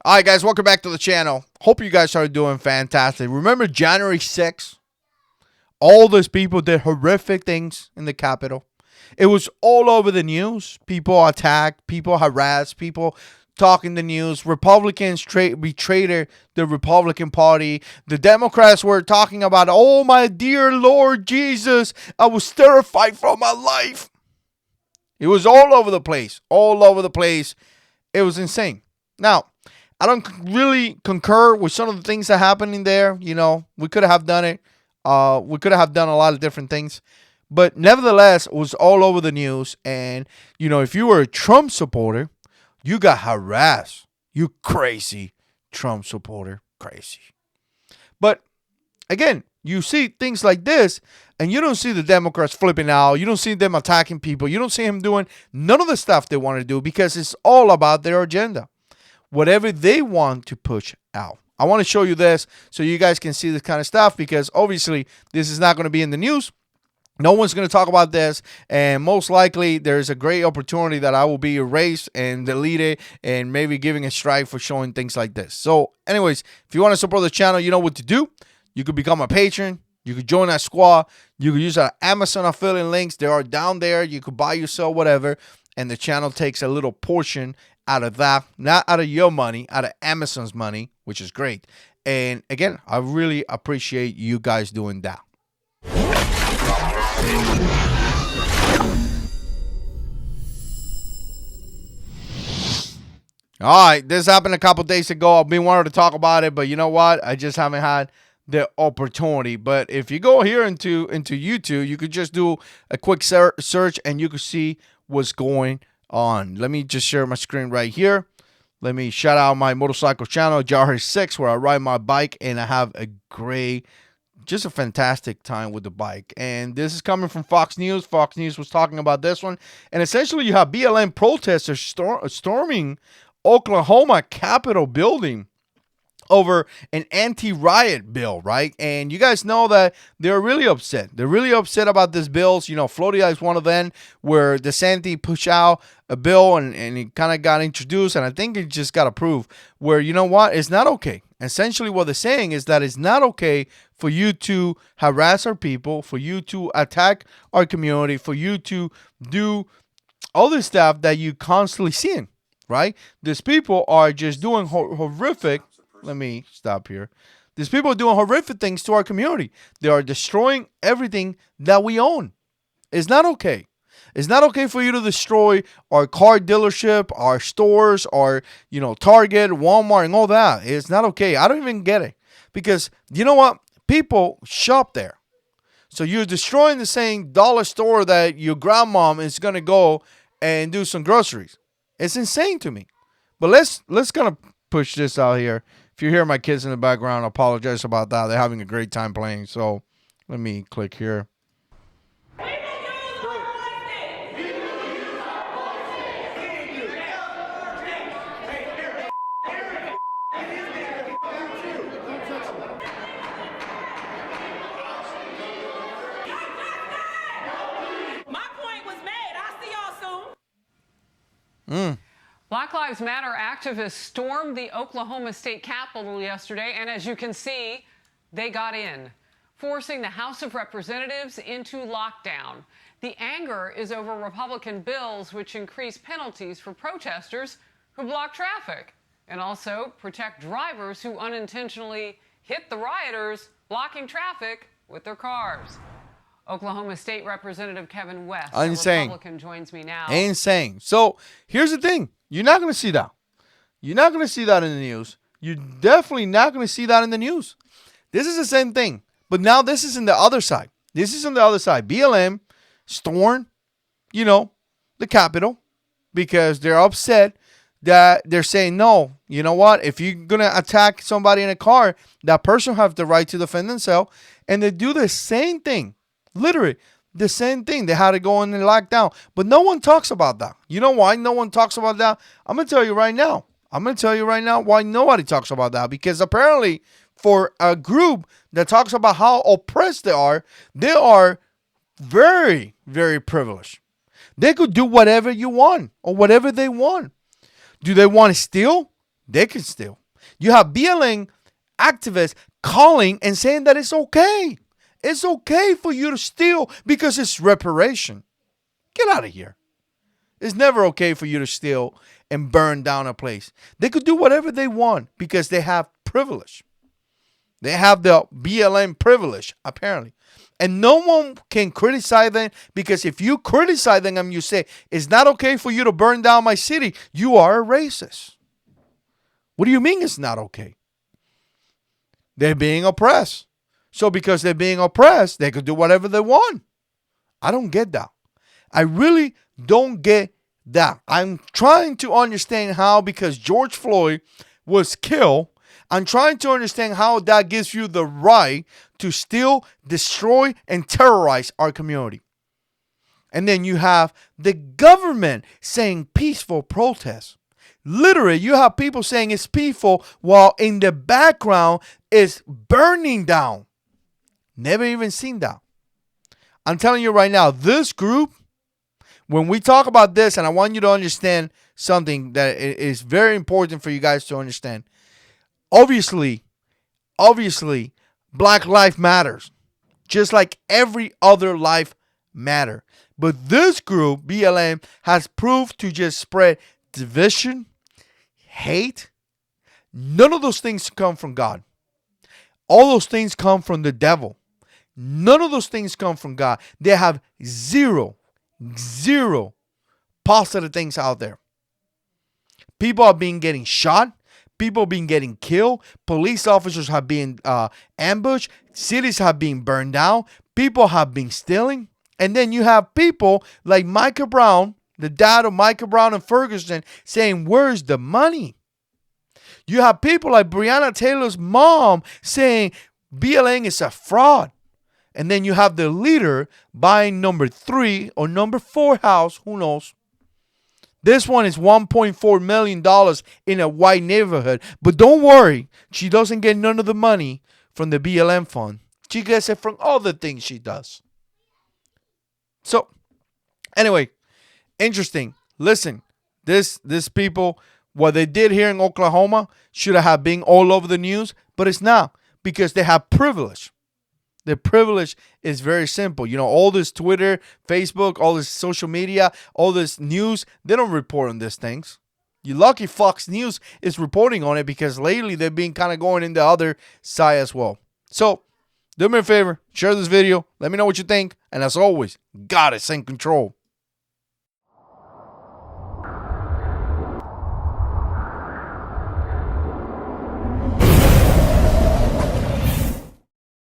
All right, guys, welcome back to the channel. Hope you guys are doing fantastic. Remember January 6th? All those people did horrific things in the Capitol. It was all over the news. People attacked, people harassed, people talking the news. Republicans betrayed the Republican Party. The Democrats were talking about, oh, my dear Lord Jesus, I was terrified for my life. It was all over the place. All over the place. It was insane. Now, I don't really concur with some of the things that happened in there. You know, we could have done it. We could have done a lot of different things. But nevertheless, it was all over the news. And, you know, if you were a Trump supporter, you got harassed. You crazy Trump supporter. Crazy. But, again, you see things like this, and you don't see the Democrats flipping out. You don't see them attacking people. You don't see him doing none of the stuff they want to do because it's all about their agenda. Whatever they want to push out. I want to show you this so you guys can see this kind of stuff because obviously this is not going to be in the news. No one's going to talk about this, and most likely there's a great opportunity that I will be erased and deleted and maybe giving a strike for showing things like this. So anyways, if you want to support the channel, you know what to do. You could become a patron. You could join our squad. You could use our Amazon affiliate links. They are down there. You could buy, yourself, whatever, and the channel takes a little portion out of that, not out of your money, out of Amazon's money, which is great. And again, I really appreciate you guys doing that. All right, this happened a couple days ago. I've been wanting to talk about it, but you know what? I just haven't had the opportunity. But if you go here into YouTube, you could just do a quick search and you could see what's going on. Let me just share my screen right here. Let me shout out my motorcycle channel, Jarhead 6, where I ride my bike and I have a great, just a fantastic time with the bike. And this is coming from Fox News. Fox News was talking about this one. And essentially you have BLM protesters storming Oklahoma Capitol building over an anti-riot bill, right? And you guys know that they're really upset. They're really upset about this bills. You know, Florida is one of them where DeSantis pushed out a bill and it kind of got introduced, and I think it just got approved, where, you know what, it's not okay. Essentially what they're saying is that it's not okay for you to harass our people, for you to attack our community, for you to do all this stuff that you constantly seeing, right? These people are just doing horrific. Let me stop here. These people are doing horrific things to our community. They are destroying everything that we own. It's not okay. It's not okay for you to destroy our car dealership, our stores, our, you know, Target, Walmart, and all that. It's not okay. I don't even get it. Because, you know what? People shop there. So you're destroying the same dollar store that your grandma is going to go and do some groceries. It's insane to me. But let's kind of push this out here. If you hear my kids in the background, I apologize about that. They're having a great time playing. So let me click here. Black Lives Matter activists stormed the Oklahoma State Capitol yesterday, and as you can see, they got in, forcing the House of Representatives into lockdown. The anger is over Republican bills which increase penalties for protesters who block traffic and also protect drivers who unintentionally hit the rioters blocking traffic with their cars. Oklahoma State Representative Kevin West, a Republican, joins me now. Insane. So here's the thing. You're not going to see that. You're not going to see that in the news. You're definitely not going to see that in the news. This is the same thing. But now this is in the other side. This is on the other side. BLM stormed, you know, the Capitol because they're upset that they're saying, no, you know what? If you're going to attack somebody in a car, that person has the right to defend themselves. And they do the same thing. Literally, the same thing. They had to go in and lock down. But no one talks about that. You know why no one talks about that? I'm going to tell you right now. I'm going to tell you right now why nobody talks about that. Because apparently, for a group that talks about how oppressed they are very, very privileged. They could do whatever you want or whatever they want. Do they want to steal? They can steal. You have BLM activists calling and saying that it's okay. It's okay for you to steal because it's reparation. Get out of here. It's never okay for you to steal and burn down a place. They could do whatever they want because they have privilege. They have the BLM privilege, apparently. And no one can criticize them, because if you criticize them and you say, it's not okay for you to burn down my city, you are a racist. What do you mean it's not okay? They're being oppressed. So because they're being oppressed, they could do whatever they want. I don't get that. I really don't get that. I'm trying to understand how, because George Floyd was killed, I'm trying to understand how that gives you the right to steal, destroy, and terrorize our community. And then you have the government saying peaceful protest. Literally, you have people saying it's peaceful while in the background it's burning down. Never even seen that. I'm telling you right now, this group, when we talk about this, and I want you to understand something that is very important for you guys to understand. Obviously, Black life matters, just like every other life matter. But this group, BLM, has proved to just spread division, hate. None of those things come from God. All those things come from the devil. None of those things come from God. They have zero positive things out there. People are being getting shot. People have been getting killed. Police officers have been ambushed. Cities have been burned down. People have been stealing. And then you have people like Micah Brown, the dad of Micah Brown and Ferguson, saying, where's the money? You have people like Breonna Taylor's mom saying BLM is a fraud. And then you have the leader buying number 3 or number 4 house, who knows. This one is $1.4 million in a white neighborhood. But don't worry, she doesn't get none of the money from the BLM fund. She gets it from all the things she does. So, anyway, interesting. Listen, this people, what they did here in Oklahoma should have been all over the news, but it's not, because they have privilege. The privilege is very simple. You know, all this Twitter, Facebook, all this social media, all this news, they don't report on these things. You lucky Fox News is reporting on it, because lately they've been kind of going in the other side as well. So, do me a favor, share this video. Let me know what you think. And as always, God is in control.